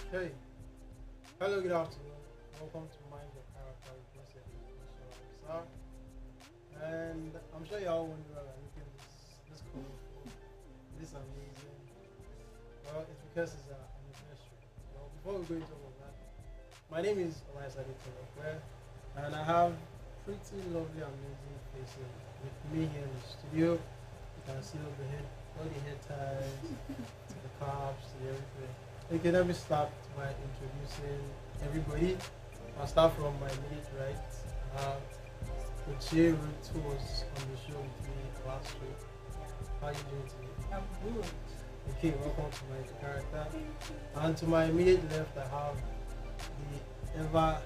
Okay. Hello, good afternoon. Welcome to Mind Your Character with myself, Olusola-Obasa. And I'm sure you're all wondering, like, look at this colorful, this amazing. Well, it's because it's an anniversary. Well, before we go into all of that, my name is Olusola-Obasa, and I have pretty lovely, amazing faces with me here in the studio. You can see all the hair ties, to the caps, to the everything. Okay, let me start by introducing everybody. I'll start from my immediate right. I have Uche Root, who was on the show with me last week. How are you doing today? I'm good. Okay, welcome to my character. And to my immediate left, I have the ever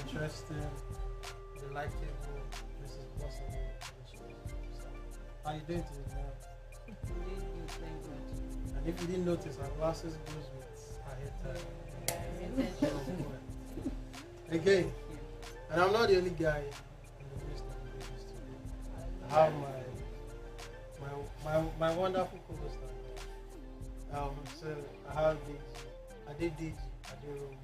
interesting, delightful Mrs. Blossom. How are you doing today, man? Really good, thank God. And if you didn't notice, our glasses goes with her hair tie. Yeah, it's intentional. Okay, and I'm not the only guy in the place that we used to be. I have my wonderful co-host. So I have Deji. I did Deji. I did Romy.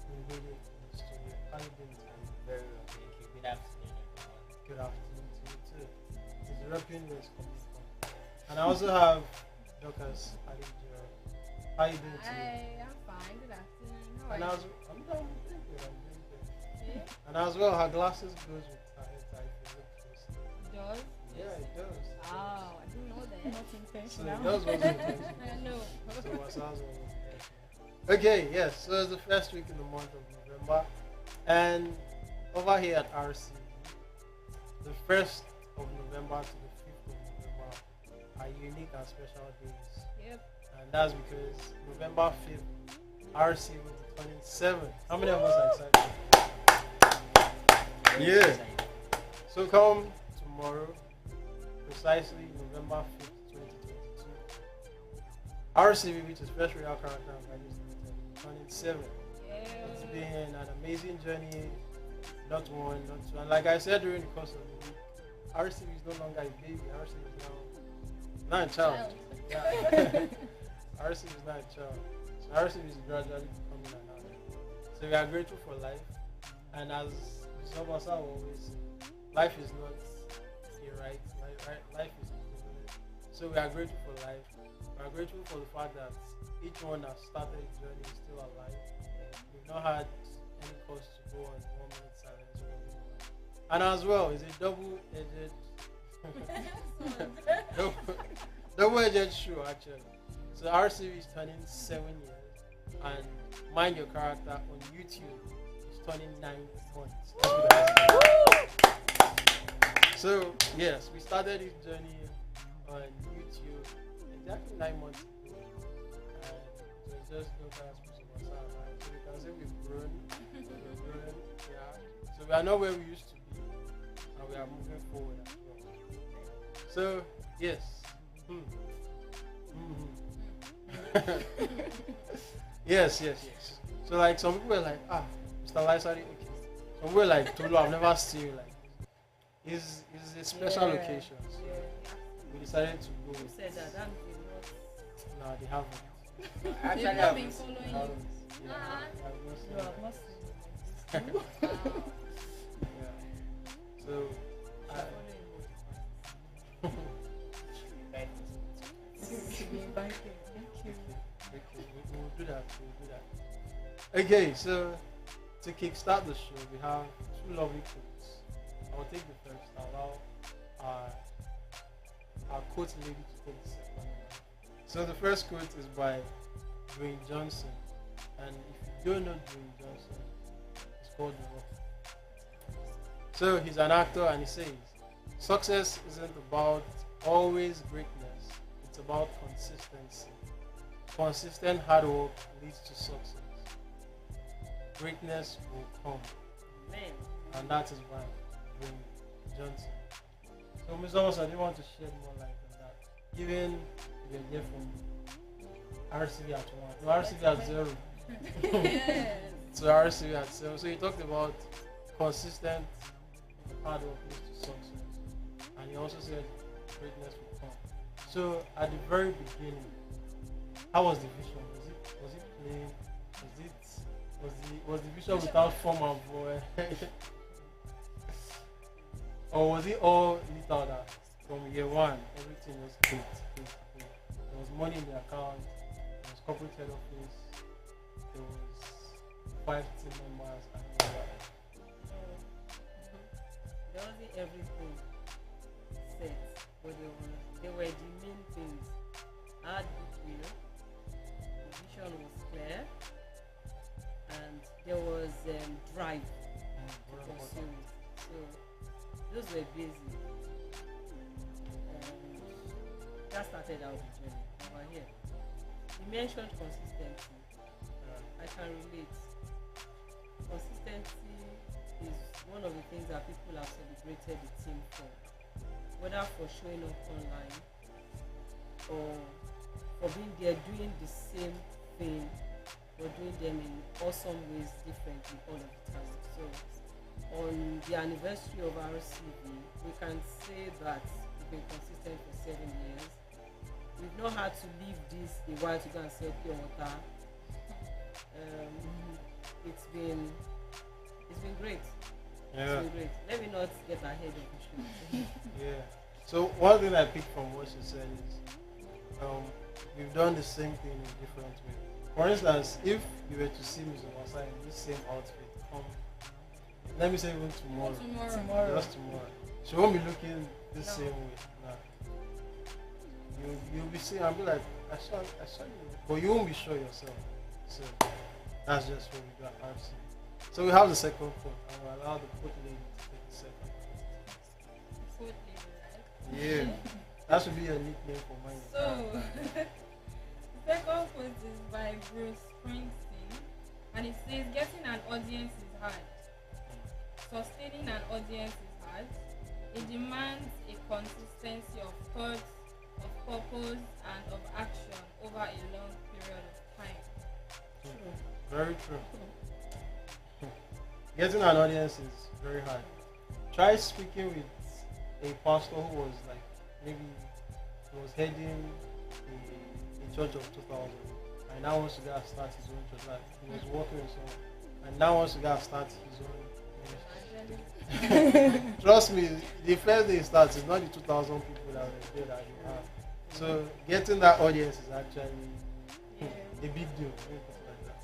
We really in the studio. How you doing today? Very well, thank you. Good afternoon, everyone. Good afternoon to you too. It's European West coming from. And I also have Dorcas. How you doing today? I'm fine. Good afternoon. How are And you? I'm doing good. I'm doing good. Okay. And as well, her glasses goes with her hair tie. If you look closely. It does? Yeah, it does. Oh, I didn't know that. Not So intentional. it does wasn't intentional. I know. So what's ours was intentional. Okay, yes. So it's the first week in the month of November, and over here at RCV, the 1st of November to the 5th of November are unique and special days. Yep. And that's because November 5th, RC will be turning 7. How many of us are excited? Very Yeah. excited. So come tomorrow, precisely November 5th, 2022, RCV, which is First Real Character and Values Limited, turning 7. It's Yeah. been an amazing journey, not one, not two. And like I said during the course of the week, RCV is no longer a baby, RCV is now a child. Yeah. RCV is not a child. So RCV is gradually becoming an adult. So we are grateful for life. And as some of us are always say, life is not a right, life is a privilege. So we are grateful for life. We are grateful for the fact that each one that started the journey is still alive. We've not had any cause to go on 1 minute silence for anyone. And as well, it's a double-edged double-edged show actually. So RCV is turning 7 years, and Mind Your Character on YouTube is turning 9 months. So yes, we started this journey on YouTube exactly 9 months ago, and it was just Dorcas and I. So we can say we've grown, yeah. So we are not where we used to be, and we are moving forward as well. So yes. Yes. So like some people were like, Mr. Lysari, okay. Some people were like, Tolu, I've never seen you like this. It's a special Yeah. occasion. So Yeah. we decided to go. Who said that? That No, they haven't. Actually, They've I not been was- following They you. haven't. Yeah, Ah. I've not seen no, that. I've not seen it. Wow. Yeah. So You should be invited. Thank you. okay, we'll do that. Okay, so to kickstart the show, we have two lovely quotes. I'll take the first. Allow our quote lady to take the second. So the first quote is by Dwayne Johnson, and if you don't know Dwayne Johnson, it's called The Rock. So he's an actor, and he says, "Success isn't about always greatness; it's about consistency. Consistent hard work leads to success. Greatness will come." Man. And that is by Dwayne Johnson. So, Ms. Thomas, I do want to shed more light on that. Even if you're there from RCV at 1, to RCV at 0, Yes. to RCV at 0. So, he talked about consistent hard work leads to success. And he also said greatness will come. So, at the very beginning, how was the vision? Was it plain? Was the vision without form and void? Or was it all lit out that from year one everything was great? There was money in the account, there was corporate head office, there was 5 team members and all that. There wasn't everything set, but they were the main things. I had goodwill, the vision was clear, and there was drive to pursue it. So those were busy. That started out the journey over here. You mentioned consistency. I can relate. Consistency is one of the things that people have celebrated the team for, whether for showing up online or for being there doing the same thing or doing them in awesome ways differently all of the time. So on the anniversary of RCV, we can say that we've been consistent for 7 years. We've not had to leave this a while to go and sell pure water. It's been great. Yeah. It's been great. Let me not get ahead of the show. Yeah. So one thing I picked from what she said is we've done the same thing in different ways. For instance, if you were to see Ms. Obasa in this same outfit, let me say even tomorrow. Just tomorrow. She won't be looking the same way. Nah. You'll be seeing and be like, I saw you. But you won't be sure yourself. So that's just what we do at RCV. So we have the second point and we'll allow the fourth lady to take the second point. Yeah. That should be a nickname for mine. So, the second quote is by Bruce Springsteen, and it says, "Getting an audience is hard. Sustaining an audience is hard. It demands a consistency of thought, of purpose, and of action over a long period of time." True. Very true. Getting an audience is very hard. Try speaking with a pastor who was like, maybe he was heading a church of 2,000 and now wants to go and start his own church. Like he was working with someone and now wants to go and start his own ministry. Trust me, the first day it starts, it's not the 2,000 people that were there that you have. So getting that audience is actually a big deal. Like that.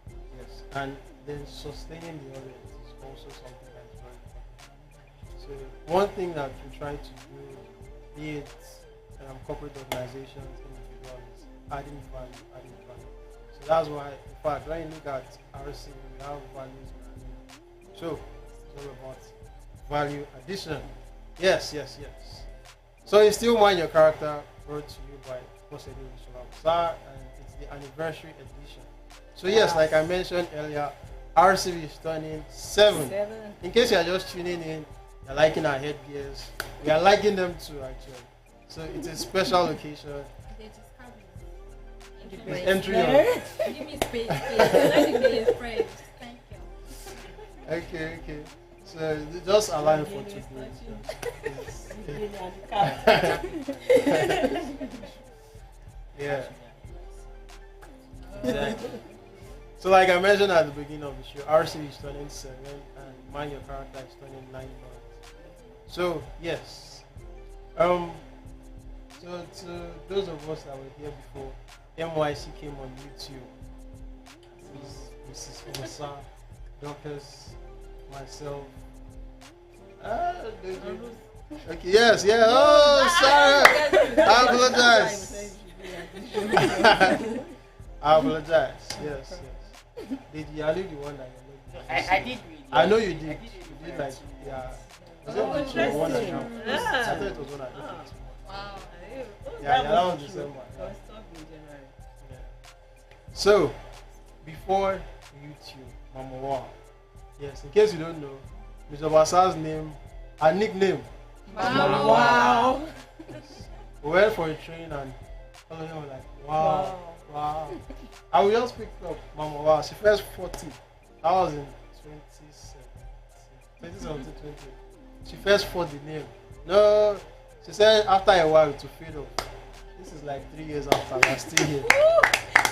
So, yes, and then sustaining the audience is also something that is very important. So one thing that we try to do, be it corporate organizations, individuals, adding value. So that's why, in fact, when you look at RCV, we have values. So it's all about value addition. Yes. So it's still Mind Your Character, brought to you by Olusola-Obasa, and it's the anniversary edition. So yes, like I mentioned earlier, RCV is turning 7. In case you are just tuning in, you're liking our headgears. We are liking them too, actually. So it's a special occasion. They just have it. It's entry on. Give me space. Let me be friends. Thank you. Okay. So just align for 2 Yeah. Exactly. So like I mentioned at the beginning of the show, RCV is turning 7 and Mind Your Character is turning 9 months. So yes. So to those of us that were here before, MYC came on YouTube. Mrs. Obasa, Doctors, myself. Okay, yes. Oh, sorry. I apologize. I apologize. Yes. Did you leave the one that you I did read. I know you did. You did like, yeah. Was it one and a half? I thought it was 1 and a half. Wow. Yeah, that was December. I was stopped in January. Yeah. So, before YouTube, Mama Wow. Yes, in case you don't know, Mr. Obasa's name, her nickname, Mama Wow. Yes. We went for a train and all of them were like, wow. And we just picked up Mama Wow. She first 40. That was in 2017. She first fought the name. No, she said after a while to fade off. This is like 3 years after we're still here.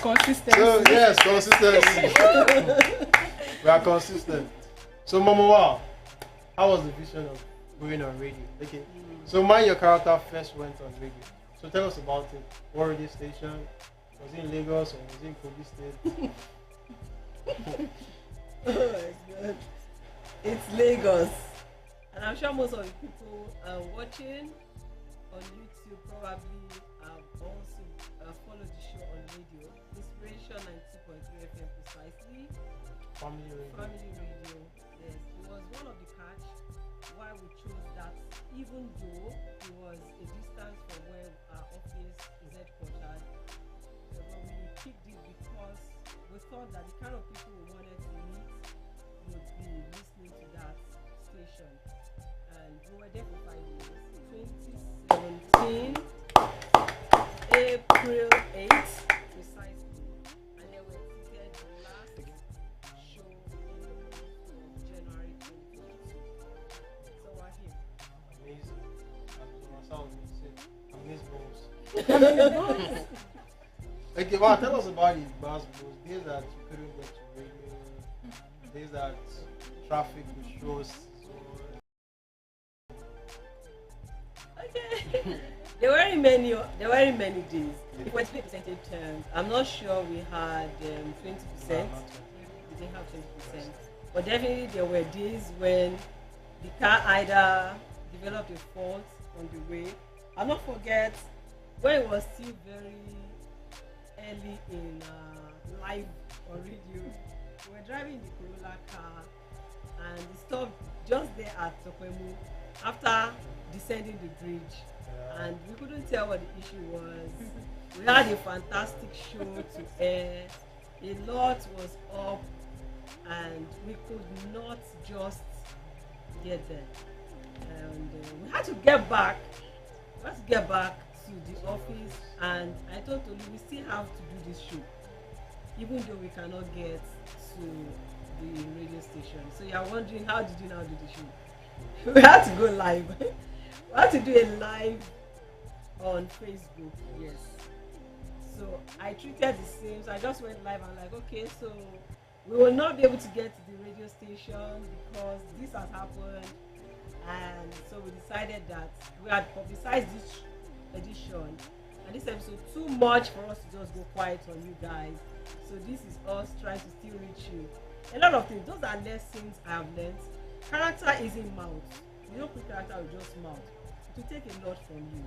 Consistency. So yes, consistency. We are consistent. So Mama, wow, how was the vision of going on radio? Okay. So Mind Your Character first went on radio. So tell us about it. What radio station? Was it in Lagos or was it in Kogi State? Oh my God. It's Lagos. And I'm sure most of the people watching on YouTube probably also followed the show on radio. Inspiration 92.3 FM precisely. Family radio. Family radio. Yes. It was one of the catch why we chose that, even though it was a distance from where our office is headquartered. But we picked it because we thought that the kind of people we wanted to meet would be listening to that station. And we were there for 5 years. 2017, April 8th, precisely. And then we executed the last show in the month of January 2022. So we're here. Amazing. Amazing. Okay, well, tell us about the bus blues. Days that you couldn't get to radio, days that traffic was shows. Okay. There weren't many days. If we're taking percentage terms, I'm not sure we had 20%. We didn't have 20%. But definitely there were days when the car either developed a fault on the way. I'll not forget when it was still very early in live on radio. We were driving the Corolla car and it stopped just there at Tokwemu after descending the bridge. And we couldn't tell what the issue was. We had a fantastic show to air. A lot was up and we could not just get there. And we had to get back. To the office, and I told Tolu we still have to do this show, even though we cannot get to the radio station. So you're wondering, how did you now do the show? We had to go live. We had to do a live on Facebook. Yes. So I treated the same. So I just went live. I'm like, okay, so we will not be able to get to the radio station because this has happened. And so we decided that we had publicized this edition and this episode too much for us to just go quiet on you guys. So this is us trying to still reach you. A lot of things, those are lessons I have learned. Character isn't mouth. You don't put character with just mouth. It will take a lot from you.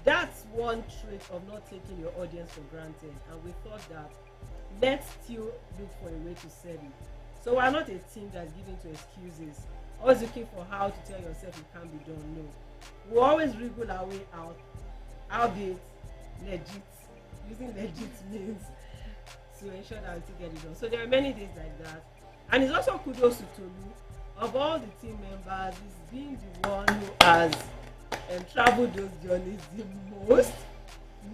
That's one trait of not taking your audience for granted, and we thought that let's still look for a way to sell it. So we're not a team that's given to excuses, always looking for how to tell yourself it can't be done. No, we always wriggle our way out, albeit legit, using legit means to ensure that we get it done. So there are many days like that, and it's also kudos to Tolu. Of all the team members, he's been the one who has traveled those journeys the most.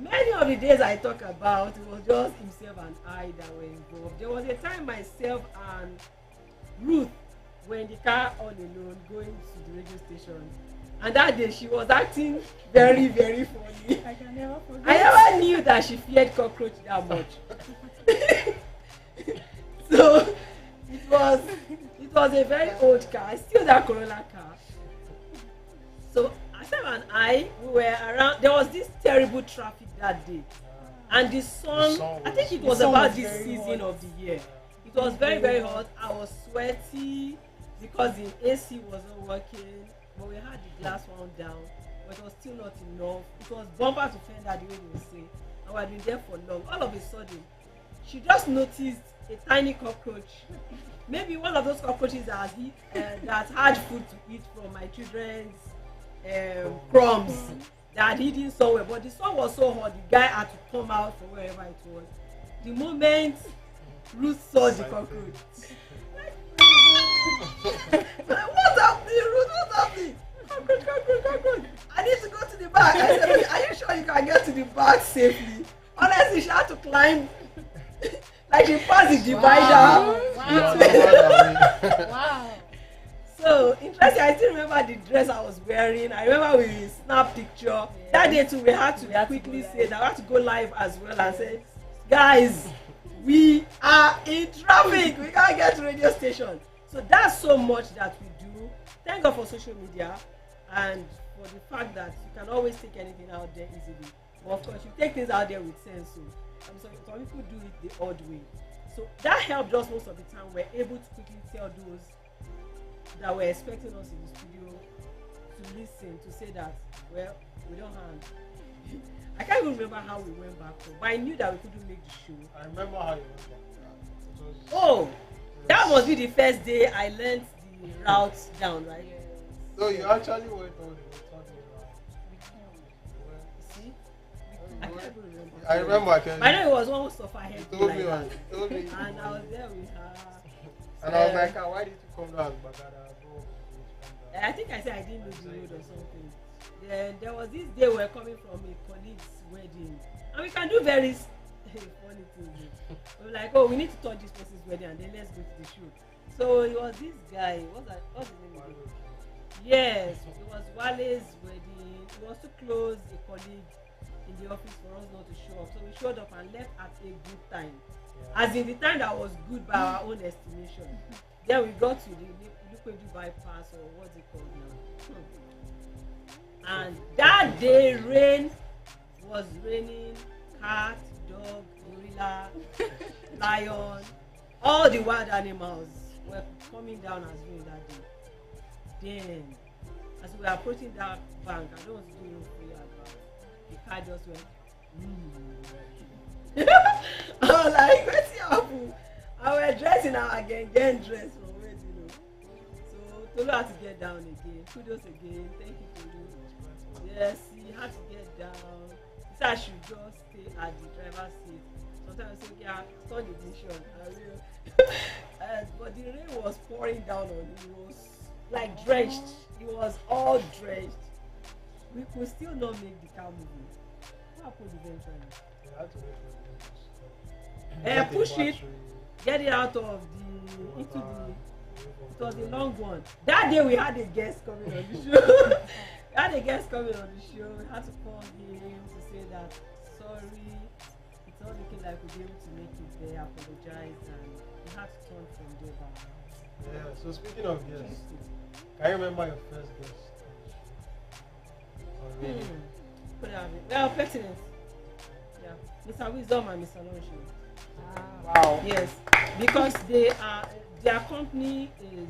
Many of the days I talk about, it was just himself and I that were involved. There was a time myself and Ruth were in the car all alone going to the radio station, and that day she was acting very, very funny. I can never forget. I never knew that she feared cockroach that much. So it was a very old car, still that Corolla car. So Asem and I, we were around. There was this terrible traffic that day, and the sun I think it was about this season of the year. It was very, very hot. I was sweaty because the AC wasn't working, but we had the glass wound down, but it was still not enough. It was bumper to fender, the way they would say, and we had been there for long. All of a sudden, she just noticed a tiny cockroach. Maybe one of those cockroaches that had food to eat from my children's crumbs that had hidden somewhere. But the sun was so hot, the guy had to come out from wherever it was. The moment Ruth saw the cockroach, what's happening, Ruth? What's happening? Cockroach. I need to go to the back. I said, are you sure you can get to the back safely? Honestly, she had to climb. Like she passed the divider. Wow. So interesting. I still remember the dress I was wearing. I remember we snapped picture. Yeah. That day too, we had to quickly say that we had to go live as well and say, guys, we are in traffic. We can't get to radio station. So that's so much that we do. Thank God for social media and for the fact that you can always take anything out there easily. But of course, you take things out there with sense. So some people do it the odd way. So that helped us most of the time. We're able to quickly tell those that were expecting us in the studio to listen, to say that, well, we don't hand. I can't even remember how we went back home, but I knew that we couldn't make the show. I remember how you went back. Oh, that must be the first day I learned the routes down, right? So you actually went on the return around. See? I can't even remember. I remember. I know it was almost off her head. You told me, man. You told me. And I was there with her. And I was like, ah, why did you come down Bagada? I think I said I didn't know the road or something. Then there was this day we were coming from a colleague's wedding. And we can do very funny things. We were like, oh, we need to touch this person's wedding and then let's go to the show. So it was this guy. What's his name? Yes, it was Wale's wedding. It was to close a colleague in the office for us not to show up. So we showed up and left at a good time. Yeah. As in the time that was good by our own estimation. Then we got to the Lupedu bypass, or what's it called now? And that day rain was raining. Cat, dog, gorilla, lion, all the wild animals were coming down as rain that day. Then, as we were approaching that bank, I don't want to do no prayer about the car just went. I was like, what's happening? I was dressed in our gang dress from where, you know. So Tolu had to get down again. Kudos again. Thank you, Tolu. Yes, he had to get down. He said I should just stay at the driver's seat. Sometimes I say, okay, I'll turn the ignition. But the rain was pouring down on him. He was like drenched. He was all drenched. We could still not make the car move. What happened eventually? You had to wait for them to Push it, get it out of it was a long one. That day we had a guest coming on the show. We had a guest coming on the show. We had to call him to say that sorry, it's not looking like we'll be able to make it there, apologize, and we had to turn from there back. Yeah, so speaking of guests, can you remember your first guest? Well, pertinent. Yeah. Mr. Wisdom and Mr. Longshore. Wow. Yes, because their company is